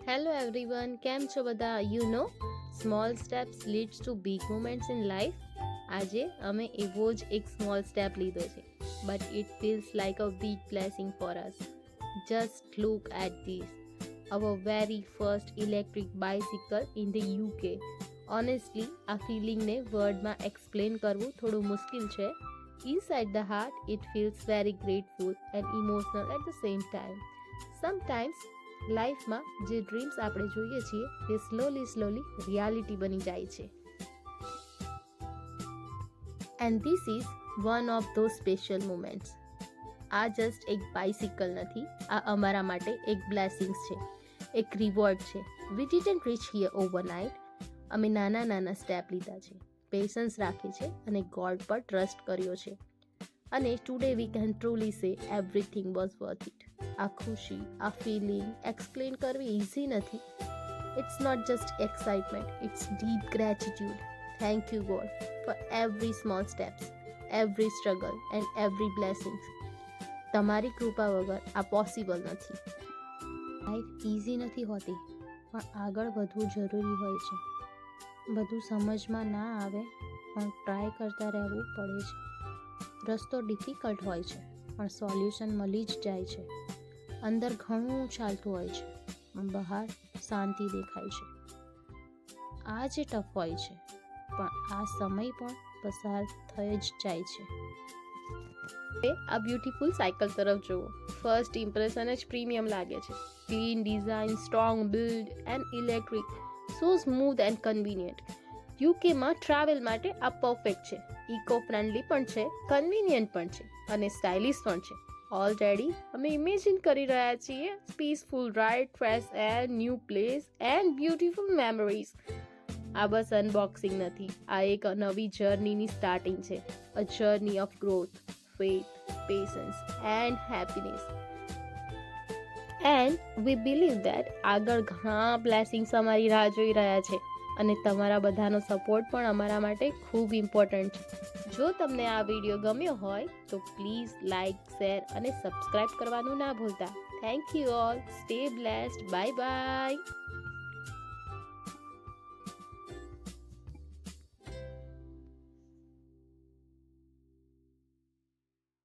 Hello everyone, કેમ છો બધા? Small steps leads to big moments in life. આજે અમે એવો જ એક સ્મોલ સ્ટેપ લીધો છે, but it feels like a big blessing for us. Just look at this, our very first electric bicycle in the UK. Honestly આ ફિલિંગને વર્ડમાં explain કરવું થોડું મુશ્કેલ છે. Inside the heart, it feels very grateful and emotional at the same time. Sometimes લાઈફમાં જે dreams આપણે જોઈએ છીએ તે સ્લોલી રિયાલિટી બની જાય છે. And this is one of those special moments. આ જસ્ટ એક બાઇસિકલ નથી, આ અમારા માટે એક બ્લેસિંગ્સ છે, એક રિવોર્ડ છે. વી ડિડન્ટ રીચ હિયર ઓવરનાઇટ. અમે નાના સ્ટેપ લીધા છે, પેશન્સ રાખી છે અને ગોડ પર ટ્રસ્ટ કર્યો છે. અને today we can truly say everything was worth it. આ ખુશી, આ ફિલિંગ એક્સપ્લેન કરવી ઇઝી નથી. It's not just excitement, it's deep gratitude. Thank you God for every small steps, every struggle and every blessings. તમારી કૃપા વગર આ possible નથી. લાઈફ ઇઝી નથી હોતી, પણ આગળ વધવું જરૂરી હોય છે. બધું સમજમાં ના આવે પણ ટ્રાય કરતા રહેવું પડે છે. રસ્તો ડિફિકલ્ટ હોય છે પણ સોલ્યુશન મળી જ જાય છે. અંદર ઘણું ચાલતું હોય છે પણ બહાર શાંતિ દેખાય છે. આ જે ટફ હોય છે પણ આ સમય પણ પસાર થઈ જ જાય છે. આ બ્યુટીફુલ સાયકલ તરફ જુઓ. ફર્સ્ટ ઇમ્પ્રેશન જ પ્રીમિયમ લાગે છે. Clean design, strong build and electric, so smooth and convenient. યુકેમાં ટ્રાવેલ માટે આ પરફેક્ટ છે. ઇકો ફ્રેન્ડલી પણ છે, કન્વીનિયન્ટ પણ છે અને સ્ટાઇલિશ પણ છે. ઓલરેડી અમે ઇમેજિન કરી રહ્યા છીએ peaceful ride, fresh air, new place and beautiful memories. આ બસ અનબોક્સિંગ નથી, આ એક નવી જર્નીની સ્ટાર્ટિંગ છે. અ journey of growth, faith, patience and happiness. And we believe that આગળ ઘણા બ્લેસિંગ્સ અમારી રાહ જોઈ રહ્યા છે અને તમારા બધાનો સપોર્ટ પણ અમારા માટે ખૂબ ઇમ્પોર્ટન્ટ છે. જો તમને આ વિડીયો ગમ્યો હોય તો પ્લીઝ લાઇક, શેર અને સબસ્ક્રાઇબ કરવાનું ના ભૂલતા. Thank you all. Stay blessed. Bye bye.